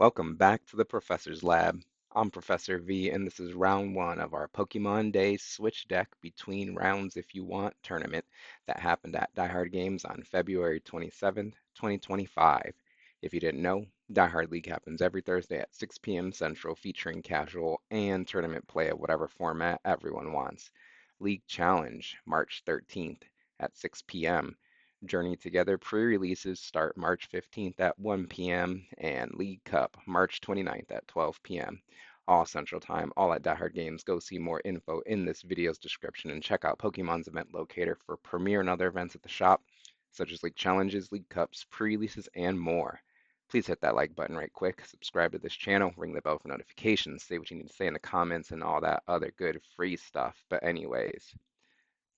Welcome back to the Professor's Lab. I'm Professor V, and this is round one of our Pokemon Day Switch Deck Between Rounds If You Want tournament that happened at Die Hard Games on February 27th, 2025. If you didn't know, Die Hard League happens every Thursday at 6 p.m. Central, featuring casual and tournament play of whatever format everyone wants. League Challenge, March 13th at 6 p.m. Journey Together pre-releases start March 15th at 1 p.m. and League Cup March 29th at 12 p.m. All Central Time, all at Die Hard Games. Go see more info in this video's description and check out Pokemon's event locator for premiere and other events at the shop, such as League Challenges, League Cups, pre-releases, and more. Please hit that like button right quick, subscribe to this channel, ring the bell for notifications, say what you need to say in the comments, and all that other good free stuff. But anyways,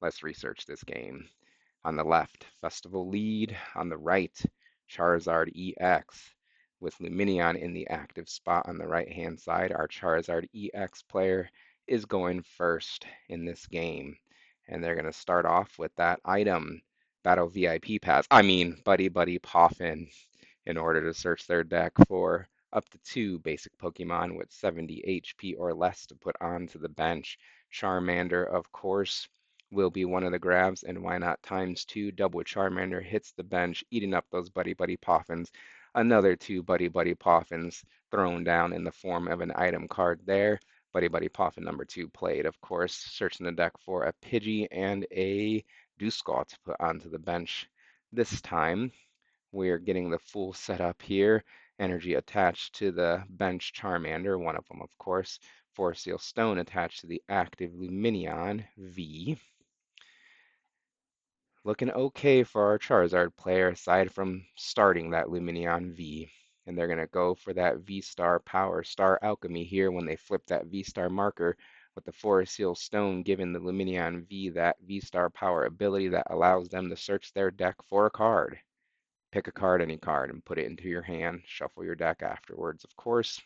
let's research this game. On the left, Festival Lead. On the right, Charizard EX. With Lumineon in the active spot on the right-hand side, our Charizard EX player is going first in this game. And they're going to start off with that item, Battle VIP Pass. Buddy Buddy Poffin, in order to search their deck for up to two basic Pokemon with 70 HP or less to put onto the bench. Charmander, of course, will be one of the grabs, and why not times two? Double Charmander hits the bench, eating up those Buddy Buddy Poffins. Another two Buddy Buddy Poffins thrown down in the form of an item card there. Buddy Buddy Poffin number two played, of course, searching the deck for a Pidgey and a Duskull to put onto the bench. This time, we're getting the full setup here. Energy attached to the bench Charmander, one of them, of course. Force Seal Stone attached to the active Lumineon V. Looking okay for our Charizard player, aside from starting that Lumineon V. And they're going to go for that V-Star Power Star Alchemy here when they flip that V-Star marker with the Forest Seal Stone, giving the Lumineon V that V-Star Power ability that allows them to search their deck for a card. Pick a card, any card, and put it into your hand. Shuffle your deck afterwards, of course.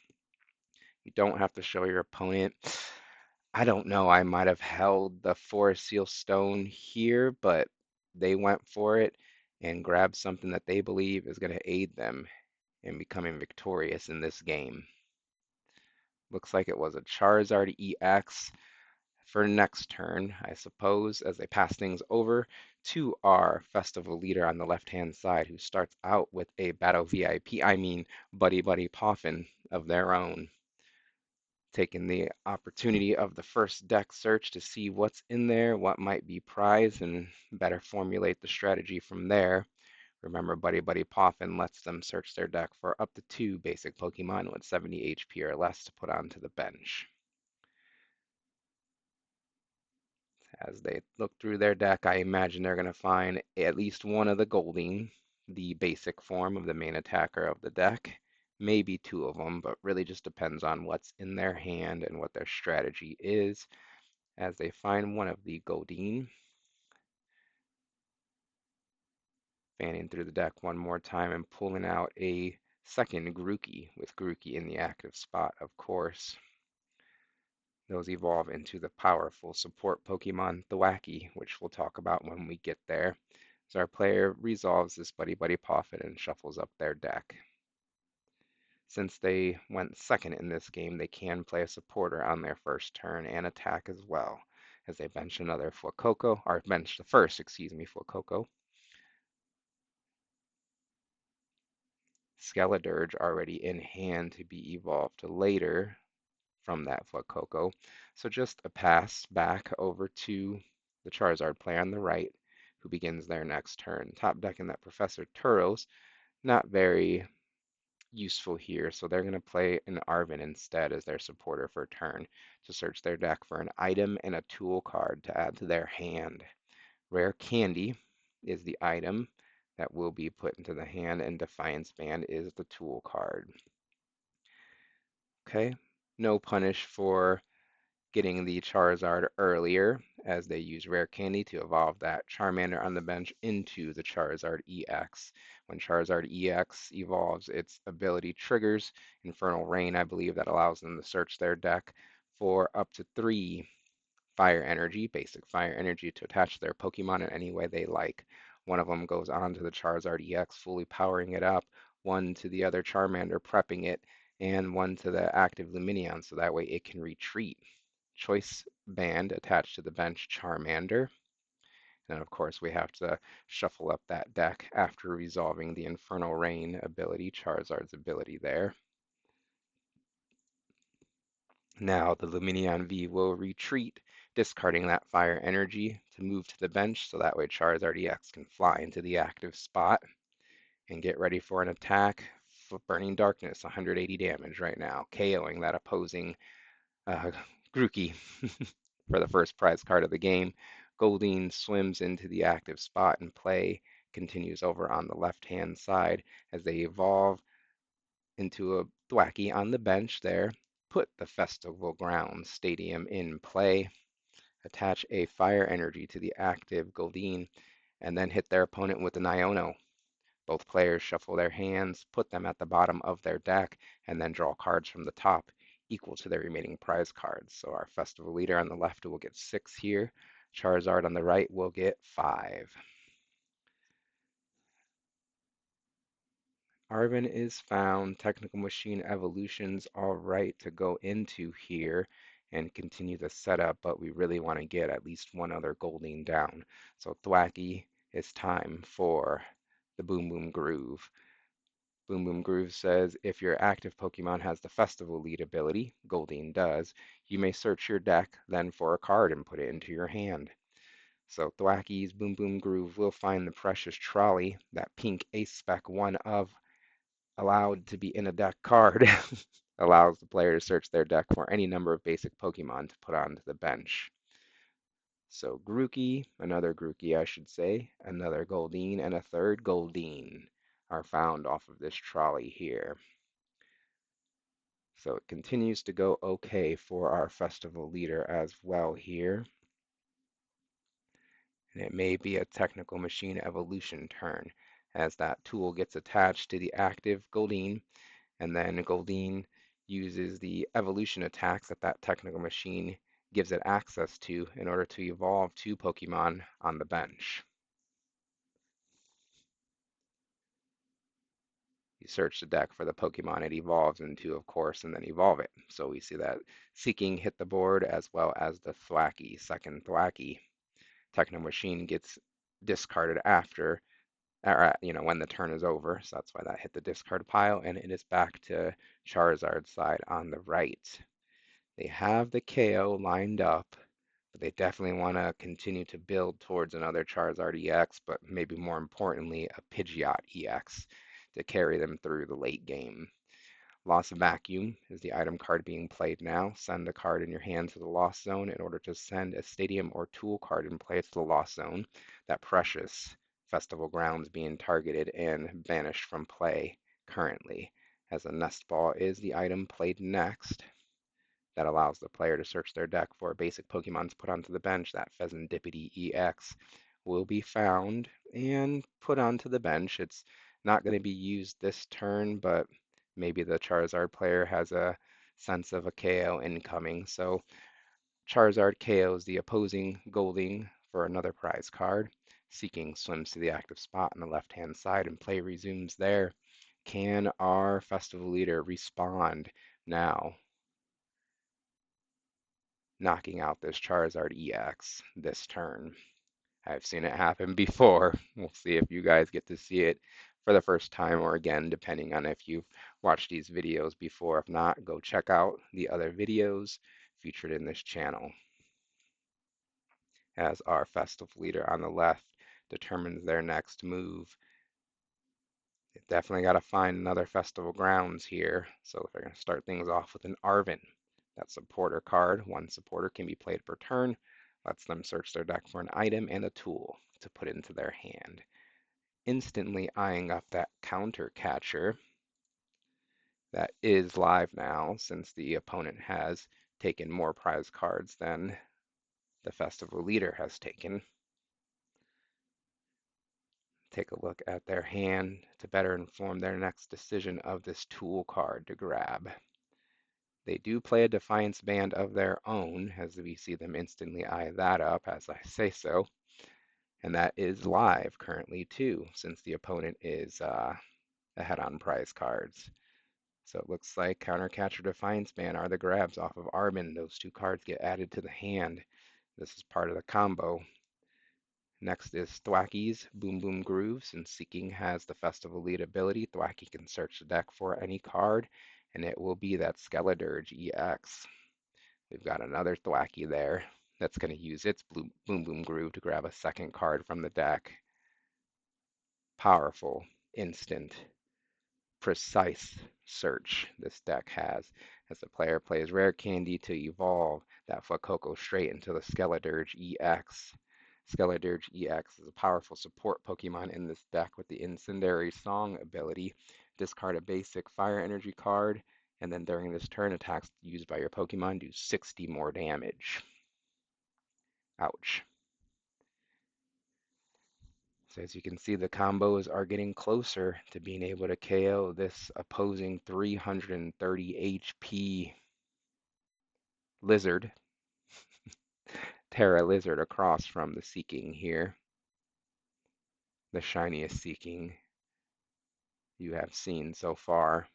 You don't have to show your opponent. I don't know. I might have held the Forest Seal Stone here, but they went for it and grabbed something that they believe is going to aid them in becoming victorious in this game. Looks like it was a Charizard EX for next turn, I suppose, as they pass things over to our festival leader on the left-hand side, who starts out with a Battle VIP, Buddy Buddy Poffin of their own. Taking the opportunity of the first deck search to see what's in there, what might be prized, and better formulate the strategy from there. Remember, Buddy Buddy Poffin lets them search their deck for up to two basic Pokemon with 70 HP or less to put onto the bench. As they look through their deck, I imagine they're going to find at least one of the Goldeen, the basic form of the main attacker of the deck. Maybe two of them, but really just depends on what's in their hand and what their strategy is. As they find one of the Goldeen, fanning through the deck one more time and pulling out a second Grookey, with Grookey in the active spot, of course. Those evolve into the powerful support Pokemon Thwackey, which we'll talk about when we get there. So our player resolves this Buddy Buddy Poffin and shuffles up their deck. Since they went second in this game, they can play a supporter on their first turn and attack as well, as they bench another Fuecoco, or bench the first, Fuecoco. Skeledirge already in hand to be evolved later from that Fuecoco. So just a pass back over to the Charizard player on the right, who begins their next turn. Top decking that Professor Turos, not very useful here, so they're going to play an Arven instead as their supporter for a turn to search their deck for an item and a tool card to add to their hand. Rare Candy is the item that will be put into the hand, and Defiance Band is the tool card. Okay, no punish for getting the Charizard earlier, as they use Rare Candy to evolve that Charmander on the bench into the Charizard EX. When Charizard EX evolves, its ability triggers Infernal Rain, I believe, that allows them to search their deck for up to three Fire Energy, basic Fire Energy, to attach to their Pokemon in any way they like. One of them goes on to the Charizard EX, fully powering it up, one to the other Charmander, prepping it, and one to the active Luminion so that way it can retreat. Choice band attached to the bench Charmander. And of course, we have to shuffle up that deck after resolving the Infernal Rain ability, Charizard's ability there. Now the Luminion V will retreat, discarding that fire energy to move to the bench so that way Charizard EX can fly into the active spot and get ready for an attack. Burning Darkness, 180 damage right now, KOing that opposing uh, Grookey for the first prize card of the game. Goldeen swims into the active spot and play continues over on the left-hand side as they evolve into a Thwackey on the bench there. Put the Festival Grounds Stadium in play. Attach a fire energy to the active Goldeen and then hit their opponent with an Iono. Both players shuffle their hands, put them at the bottom of their deck, and then draw cards from the top equal to their remaining prize cards. So our festival leader on the left will get 6 here. Charizard on the right will get 5. Arvin is found. Technical Machine Evolution's all right to go into here and continue the setup, but we really want to get at least one other Goldeen down. So Thwackey, it's time for the Boom Boom Groove. Boom Boom Groove says if your active Pokemon has the Festival Lead ability, Goldeen does, you may search your deck then for a card and put it into your hand. So Thwacky's Boom Boom Groove will find the precious trolley, that pink ace spec one of allowed to be in a deck card, allows the player to search their deck for any number of basic Pokemon to put onto the bench. So Grookey, another Grookey I should say, another Goldeen, and a third Goldeen are found off of this trolley here. So it continues to go okay for our festival leader as well here. And it may be a technical machine evolution turn as that tool gets attached to the active Goldeen, and then Goldeen uses the evolution attacks that that technical machine gives it access to in order to evolve two Pokemon on the bench. You search the deck for the Pokemon it evolves into, of course, and then evolve it. So we see that Seeking hit the board as well as the Thwackey, second Thwackey. Techno Machine gets discarded after, or, when the turn is over. So that's why that hit the discard pile, and it is back to Charizard's side on the right. They have the KO lined up, but they definitely want to continue to build towards another Charizard EX, but maybe more importantly, a Pidgeot EX to carry them through the late game. Lost Vacuum is the item card being played now. Send a card in your hand to the Lost Zone in order to send a Stadium or Tool card in play to the Lost Zone. That precious Festival Grounds being targeted and banished from play currently, as a Nest Ball is the item played next that allows the player to search their deck for basic Pokemon to put onto the bench. That Pheasantipede EX will be found and put onto the bench. It's not going to be used this turn, but maybe the Charizard player has a sense of a KO incoming. So Charizard KOs the opposing Golding for another prize card. Seeking swims to the active spot on the left-hand side and play resumes there. Can our festival leader respond now, knocking out this Charizard EX this turn? I've seen it happen before. We'll see if you guys get to see it for the first time or again, depending on if you've watched these videos before. If not, go check out the other videos featured in this channel. As our festival leader on the left determines their next move, they definitely got to find another festival grounds here. So they're going to start things off with an Arvin. That supporter card. One supporter can be played per turn. Lets them search their deck for an item and a tool to put into their hand. Instantly eyeing up that counter catcher that is live now since the opponent has taken more prize cards than the festival leader has taken. Take a look at their hand to better inform their next decision of this tool card to grab. They do play a Defiance Band of their own, as we see them instantly eye that up as I say so. And that is live currently too, since the opponent is ahead on prize cards. So it looks like Counter Catcher Defiance Man are the grabs off of Armin. Those two cards get added to the hand. This is part of the combo. Next is Thwacky's Boom Boom Grooves, and Seeking has the Festival Lead ability. Thwacky can search the deck for any card, and it will be that Skeledirge EX. We've got another Thwacky there that's going to use its Boom Boom Groove to grab a second card from the deck. Powerful, instant, precise search this deck has as the player plays Rare Candy to evolve that Fuecoco straight into the Skeledirge EX. Skeledirge EX is a powerful support Pokemon in this deck with the Incendiary Song ability. Discard a basic fire energy card, and then during this turn, attacks used by your Pokemon do 60 more damage. Ouch. So as you can see, the combos are getting closer to being able to KO this opposing 330 HP Lizard, Terra Lizard across from the Seeking here. The shiniest Seeking you have seen so far.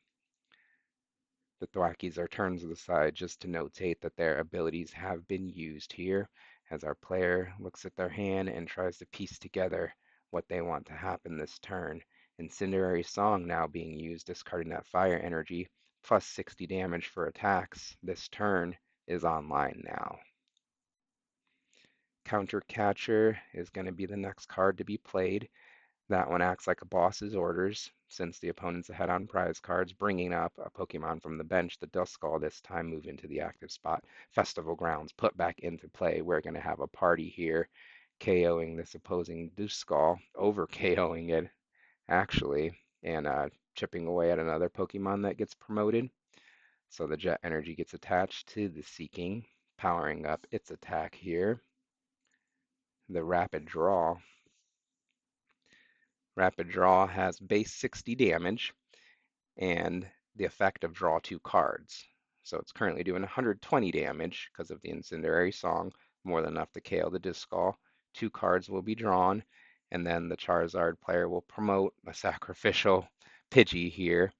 The Thwackies are turned to the side just to notate that their abilities have been used here as our player looks at their hand and tries to piece together what they want to happen this turn. Incendiary Song now being used, discarding that fire energy, plus 60 damage for attacks. This turn is online now. Counter Catcher is going to be the next card to be played. That one acts like a boss's orders, since the opponent's ahead on prize cards, bringing up a Pokemon from the bench. The Duskull this time move into the active spot. Festival Grounds put back into play. We're going to have a party here, KOing this opposing Duskull, over KOing it, actually, and chipping away at another Pokemon that gets promoted. So the Jet Energy gets attached to the Seeking, powering up its attack here. The Rapid Draw. Rapid Draw has base 60 damage and the effect of draw two cards. So it's currently doing 120 damage because of the Incendiary Song, more than enough to KO the Duskull. Two cards will be drawn, and then the Charizard player will promote a sacrificial Pidgey here.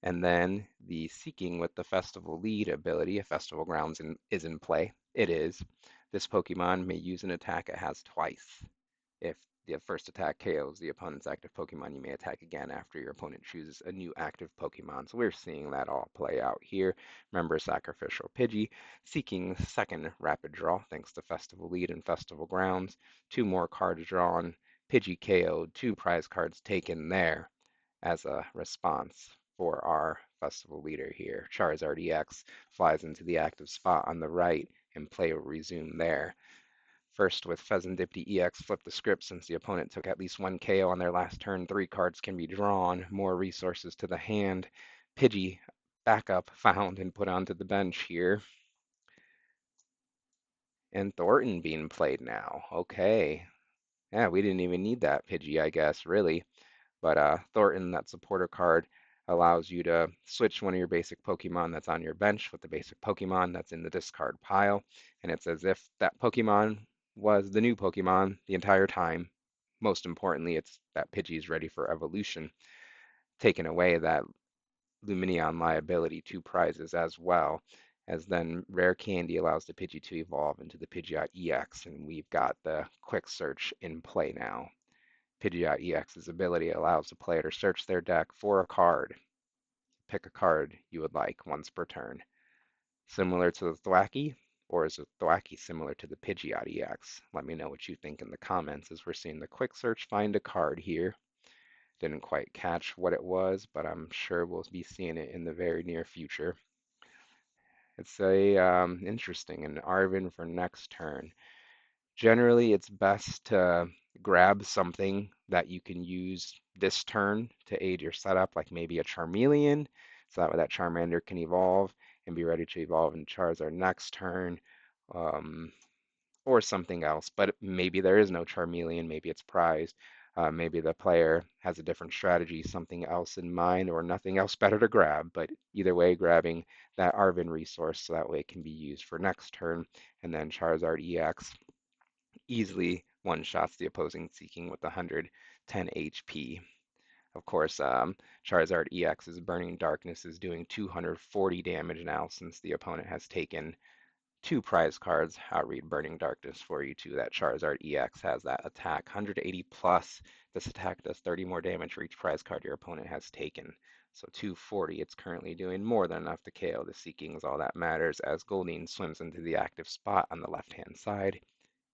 And then the Seeking with the Festival Lead ability, a Festival Grounds is in play. It is. This Pokemon may use an attack it has twice. If the first attack KOs the opponent's active Pokemon, you may attack again after your opponent chooses a new active Pokemon. So we're seeing that all play out here. Remember, Sacrificial Pidgey, Seeking second Rapid Draw, thanks to Festival Lead and Festival Grounds. Two more cards drawn, Pidgey KO'd, two prize cards taken there as a response for our Festival leader here. Charizard EX flies into the active spot on the right, and play will resume there. First, with Pheasantipede EX, flip the script since the opponent took at least one KO on their last turn. Three cards can be drawn, more resources to the hand. Pidgey, backup, found and put onto the bench here. And Thornton being played now. Okay. Yeah, we didn't even need that Pidgey, I guess, really. But Thornton, that supporter card, allows you to switch one of your basic Pokemon that's on your bench with the basic Pokemon that's in the discard pile. And it's as if that Pokemon was the new Pokemon the entire time. Most importantly, it's that Pidgey is ready for evolution, taking away that Lumineon liability to prizes as well, as then Rare Candy allows the Pidgey to evolve into the Pidgeot EX, and we've got the quick search in play now. Pidgeot EX's ability allows the player to search their deck for a card. Pick a card you would like once per turn. Similar to the Thwacky, or is the Thwacky similar to the Pidgeot EX? Let me know what you think in the comments as we're seeing the quick search find a card here. Didn't quite catch what it was, but I'm sure we'll be seeing it in the very near future. It's a interesting, an Arvin for next turn. Generally, it's best to grab something that you can use this turn to aid your setup, like maybe a Charmeleon, so that way that Charmander can evolve and be ready to evolve in Charizard next turn, um, or something else. But maybe there is no Charmeleon, maybe it's prized. Maybe the player has a different strategy, something else in mind, or nothing else better to grab. But either way, grabbing that Arvin resource so that way it can be used for next turn, and then Charizard EX easily one-shots the opposing Seeking with 110 HP. Of course, Charizard EX's Burning Darkness is doing 240 damage now since the opponent has taken two prize cards. I'll read Burning Darkness for you too. That Charizard EX has that attack 180 plus. This attack does 30 more damage for each prize card your opponent has taken. So 240, it's currently doing more than enough to KO the Seeking is all that matters as Goldeen swims into the active spot on the left-hand side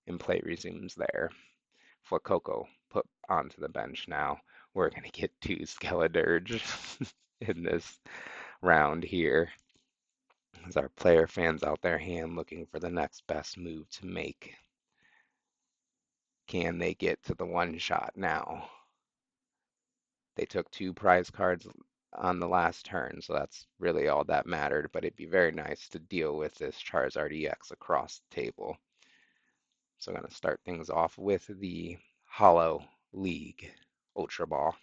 and play resumes there. Fuecoco put onto the bench now. We're going to get two Skeledirge in this round here as our player fans out their hand looking for the next best move to make. Can they get to the one shot now? They took two prize cards on the last turn, so that's really all that mattered, but it'd be very nice to deal with this Charizard EX across the table. So I'm going to start things off with the Hollow League Ultra Ball.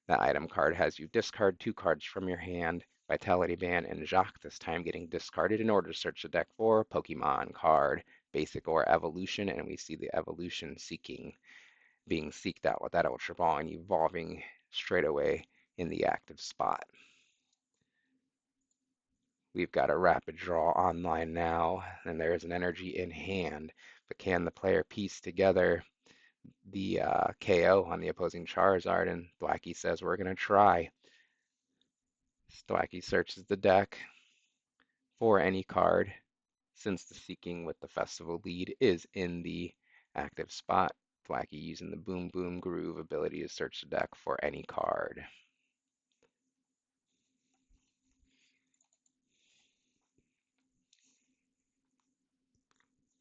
That item card has you discard two cards from your hand, Vitality Band and Jacques, this time getting discarded in order to search the deck for Pokemon card, basic or evolution, and we see the evolution seeking being seeked out with that Ultra Ball and evolving straight away in the active spot. We've got a rapid draw online now, and there is an energy in hand, but can the player piece together the KO on the opposing Charizard? And Thwacky says we're going to try. Thwacky searches the deck for any card since the Seeking with the Festival lead is in the active spot. Thwacky using the Boom Boom Groove ability to search the deck for any card.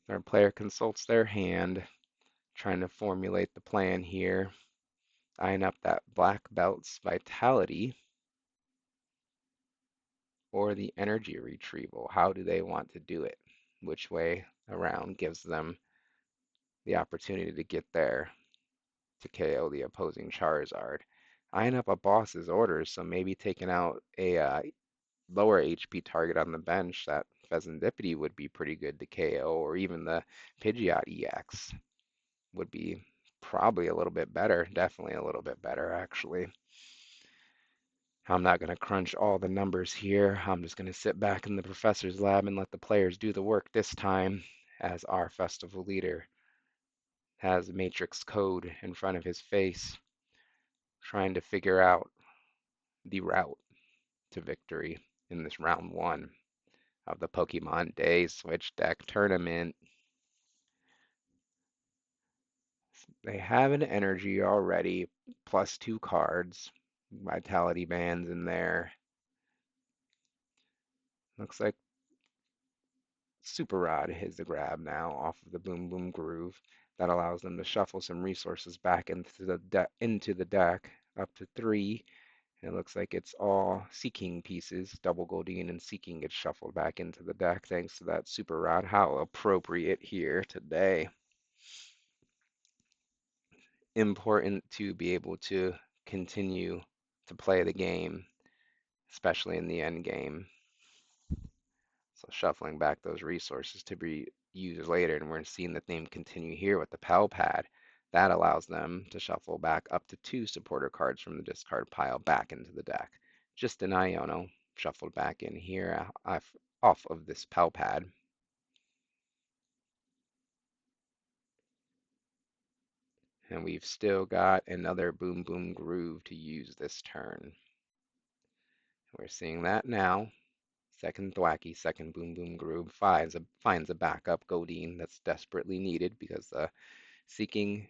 Our player consults their hand, trying to formulate the plan here, eyeing up that Black Belt's Vitality or the energy retrieval. How do they want to do it? Which way around gives them the opportunity to get there to KO the opposing Charizard. Eyeing up a boss's orders, so maybe taking out a lower HP target on the bench. That Pheasantipity would be pretty good to KO, or even the Pidgeot EX would be probably a little bit better, definitely a little bit better actually. I'm not going to crunch all the numbers here. I'm just going to sit back in the professor's lab and let the players do the work this time as our festival leader has matrix code in front of his face, trying to figure out the route to victory in this round one of the Pokemon Day Switch Deck Tournament. They have an energy already, plus two cards, Vitality Bands in there. Looks like Super Rod is the grab now off of the Boom Boom Groove. That allows them to shuffle some resources back into the deck, up to three. And it looks like it's all Seeking pieces. Double Goldeen and Seeking gets shuffled back into the deck thanks to that Super Rod. How appropriate here today. Important to be able to continue to play the game, especially in the end game. So shuffling back those resources to be used later, and we're seeing the theme continue here with the Pal Pad. That allows them to shuffle back up to two supporter cards from the discard pile back into the deck. Just an Iono shuffled back in here off of this Pal Pad. And we've still got another Boom Boom Groove to use this turn. We're seeing that now. Second Thwacky, second Boom Boom Groove finds a backup Goldeen that's desperately needed because the Seeking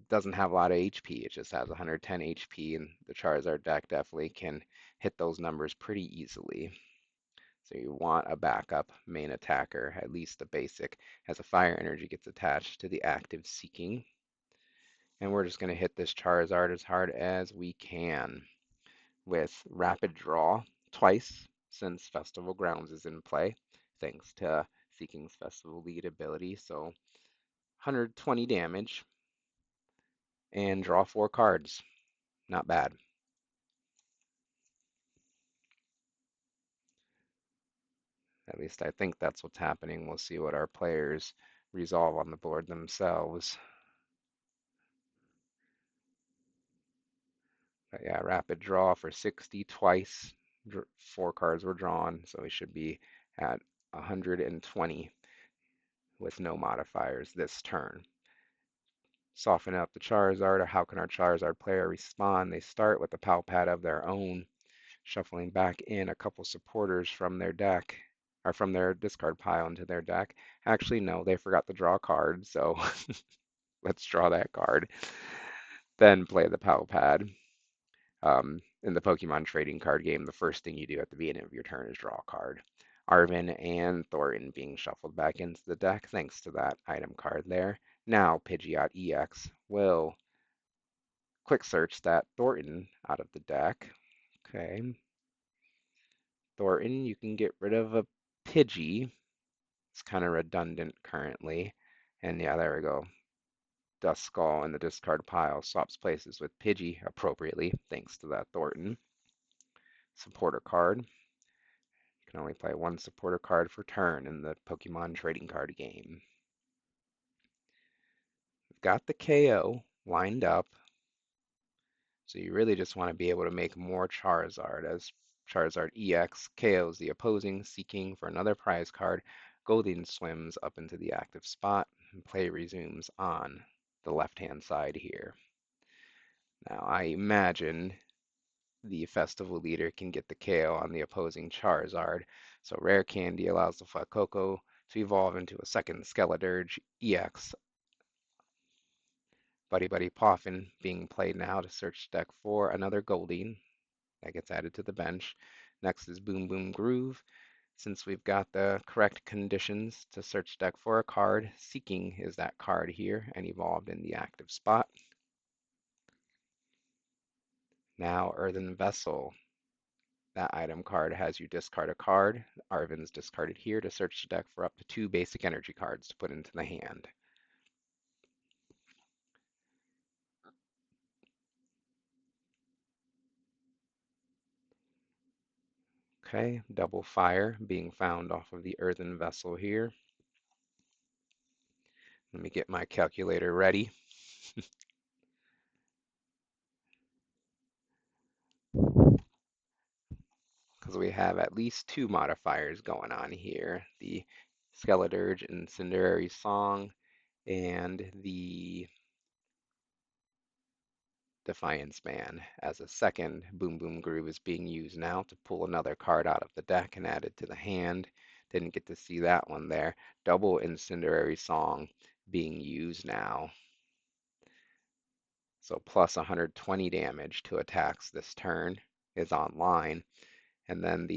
doesn't have a lot of HP. It just has 110 HP, and the Charizard deck definitely can hit those numbers pretty easily. So you want a backup main attacker, at least a basic, as a Fire Energy gets attached to the active Seeking. And we're just going to hit this Charizard as hard as we can with Rapid Draw twice since Festival Grounds is in play, thanks to Seeking's Festival lead ability. So 120 damage and draw four cards. Not bad. At least I think that's what's happening. We'll see what our players resolve on the board themselves. Yeah, rapid draw for 60 twice. Four cards were drawn, so we should be at 120 with no modifiers this turn. Soften up the Charizard, or how can our Charizard player respond? They start with a Pal Pad of their own, shuffling back in a couple supporters from their deck, or from their discard pile into their deck. Actually, no, they forgot to draw a card, so let's draw that card. Then play the Pal Pad. In the Pokemon trading card game, the first thing you do at the beginning of your turn is draw a card. Arvin and Thornton being shuffled back into the deck thanks to that item card there. Now Pidgeot EX will quick search that Thornton out of the deck. Okay, Thornton, you can get rid of a Pidgey. It's kind of redundant currently. And yeah, there we go. Duskull in the discard pile swaps places with Pidgey appropriately, thanks to that Thornton. Supporter card. You can only play one supporter card per turn in the Pokemon trading card game. We've got the KO lined up, so you really just want to be able to make more Charizard, as Charizard EX KOs the opposing, seeking for another prize card. Goldeen swims up into the active spot, and play resumes on the left-hand side here. Now, I imagine the festival leader can get the KO on the opposing Charizard, so Rare Candy allows the Fuecoco to evolve into a second Skeledirge EX. Buddy Buddy Poffin being played now to search deck for another Goldeen. That gets added to the bench. Next is Boom Boom Groove. Since we've got the correct conditions to search deck for a card, Seeking is that card here and evolved in the active spot. Now Earthen Vessel. That item card has you discard a card. Arvin's discarded here to search the deck for up to 2 basic energy cards to put into the hand. Okay, double fire being found off of the Earthen Vessel here. Let me get my calculator ready, because we have at least 2 modifiers going on here. The Skeledirge Incendiary Song and the Defiance Man, as a second Boom Boom Groove is being used now to pull another card out of the deck and add it to the hand. Didn't get to see that one there. Double Incendiary Song being used now. So plus 120 damage to attacks this turn is online. And then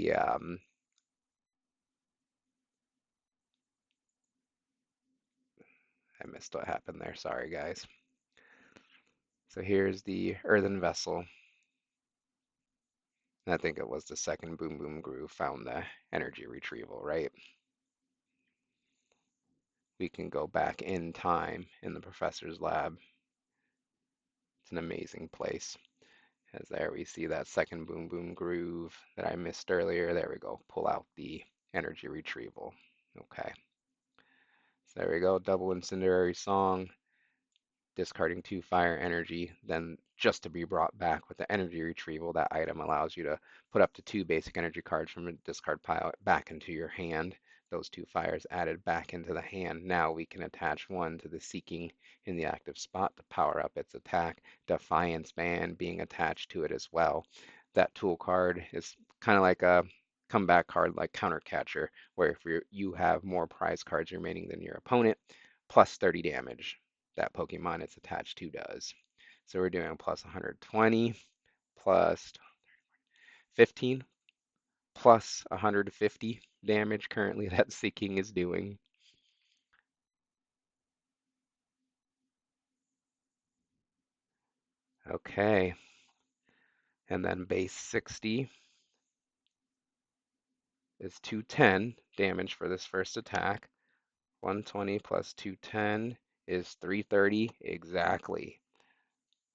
I missed what happened there. Sorry, guys. So here's the Earthen Vessel. And I think it was the second Boom Boom Groove found the energy retrieval, right? We can go back in time in the professor's lab. It's an amazing place. As there we see that second Boom Boom Groove that I missed earlier. There we go. Pull out the energy retrieval. Okay. So there we go. Double Incendiary Song, discarding 2 fire energy, then just to be brought back with the energy retrieval. That item allows you to put up to 2 basic energy cards from a discard pile back into your hand. Those 2 fires added back into the hand. Now we can attach one to the Seeking in the active spot to power up its attack. Defiance Band being attached to it as well. That tool card is kind of like a comeback card like Counter Catcher, where if you have more prize cards remaining than your opponent, plus 30 damage that Pokemon it's attached to does. So we're doing plus 120, plus 15, plus 150 damage currently that Seeking is doing. Okay, and then base 60 is 210 damage for this first attack. 120 plus 210 is 330 exactly.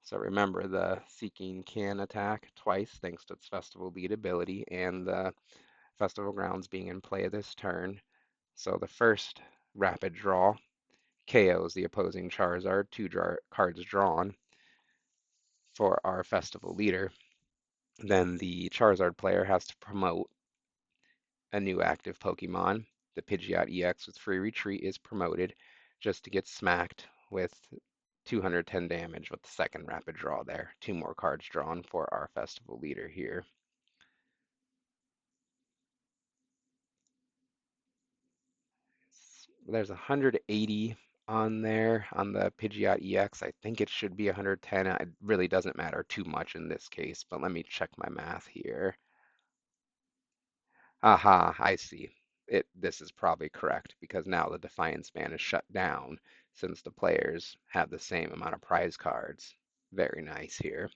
So remember, the Seeking can attack twice thanks to its Festival Lead ability and the Festival Grounds being in play this turn. So the first rapid draw KOs the opposing Charizard, 2 cards drawn. for our festival leader, then the Charizard player has to promote a new active Pokemon. The Pidgeot EX with free retreat is promoted just to get smacked with 210 damage with the second rapid draw there. Two more cards drawn for our festival leader here. There's 180 on there on the Pidgeot EX. I think it should be 110. It really doesn't matter too much in this case, but let me check my math here. Aha, I see. This is probably correct because now the Defiance ban is shut down since the players have the same amount of prize cards. Very nice here.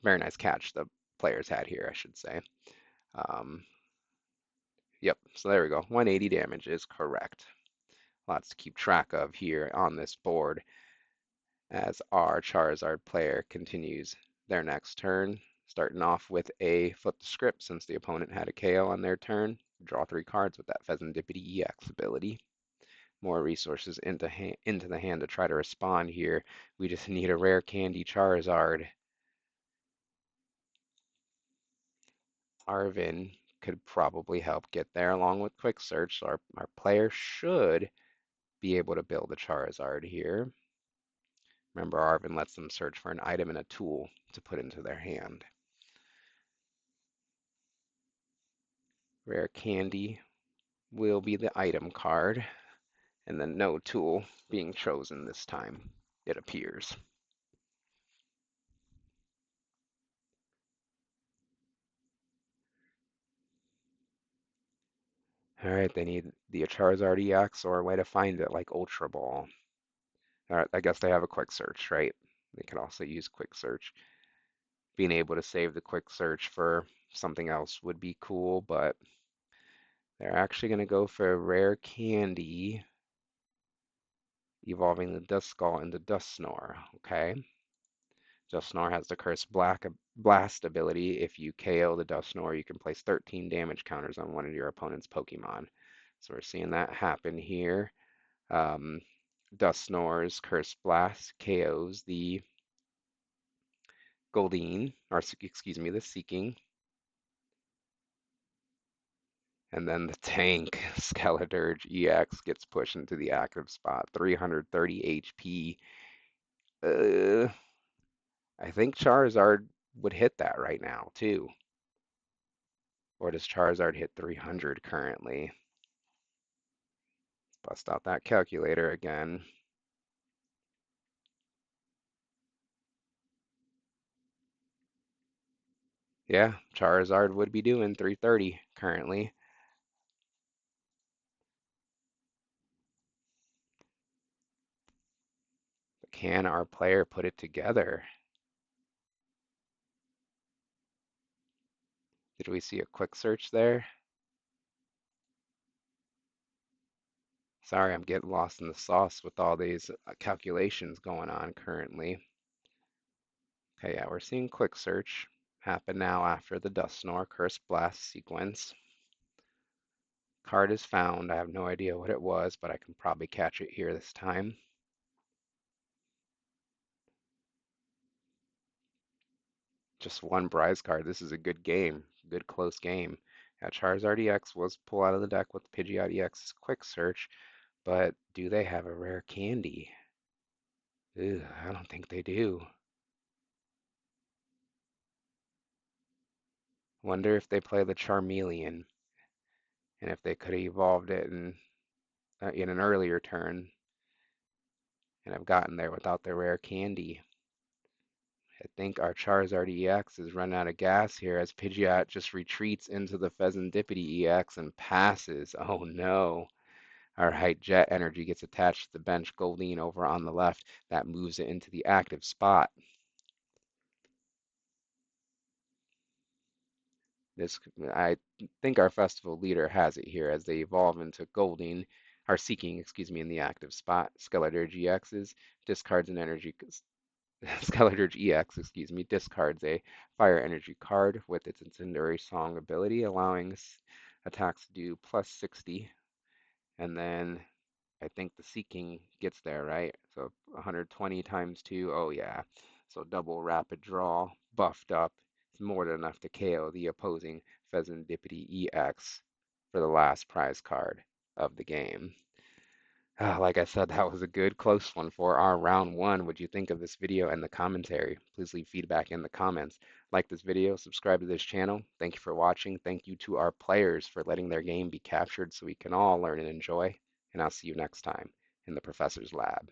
Very nice catch the players had here, I should say. Um, yep, so there we go. 180 damage is correct. Lots to keep track of here on this board as our Charizard player continues their next turn, starting off with a flip the script since the opponent had a KO on their turn. Draw three cards with that Pheasantipity EX ability. More resources into the hand to try to respond here. We just need a rare candy Charizard. Arvin could probably help get there along with Quick Search. So our player should be able to build a Charizard here. Remember, Arvin lets them search for an item and a tool to put into their hand. Rare candy will be the item card, and then no tool being chosen this time, it appears. All right, they need the Charizard EX or a way to find it, like Ultra Ball. All right, I guess they have a quick search, right? They could also use quick search. Being able to save the quick search for something else would be cool, but they're actually going to go for a rare candy, evolving the Duskull into Dusknoir, okay? Dusknoir has the Curse Blast ability. If you KO the Dusknoir, you can place 13 damage counters on one of your opponent's Pokemon. So we're seeing that happen here. Um, Dusknoir's Curse Blast KOs the Goldeen, or excuse me, the Seeking. And then the tank, Skeleturge EX, gets pushed into the active spot. 330 HP. Uh, I think Charizard would hit that right now, too. Or does Charizard hit 300 currently? Bust out that calculator again. Yeah, Charizard would be doing 330 currently. But can our player put it together? Did we see a quick search there? Sorry, I'm getting lost in the sauce with all these calculations going on currently. Okay, yeah, we're seeing quick search happen now after the Dusknoir Curse Blast sequence. Card is found. I have no idea what it was, but I can probably catch it here this time. Just one prize card. This is a good game. Good close game. Yeah, Charizard EX was pulled out of the deck with Pidgeot EX's quick search, but do they have a rare candy? Ugh, I don't think they do. Wonder if they play the Charmeleon and if they could have evolved it in an earlier turn and have gotten there without the rare candy. I think our Charizard EX is running out of gas here as Pidgeot just retreats into the Pheasantipity EX and passes. Oh no. All right, Jet Energy gets attached to the bench. Goldeen over on the left. That moves it into the active spot. This, I think our festival leader has it here as they evolve into Goldeen, are seeking, excuse me, in the active spot. Skeleturge EXs discards an energy. Skeleturge EX, excuse me, discards a fire energy card with its incendiary song ability, allowing attacks to do plus 60. And then I think the Seeking gets there, right? So 120 times 2. Oh, yeah. So double rapid draw, buffed up. It's more than enough to KO the opposing Pheasantipity EX for the last prize card of the game. Like I said, that was a good close one for our round one. What'd you think of this video and the commentary? Please leave feedback in the comments. Like this video, subscribe to this channel. Thank you for watching. Thank you to our players for letting their game be captured so we can all learn and enjoy. And I'll see you next time in the Professor's Lab.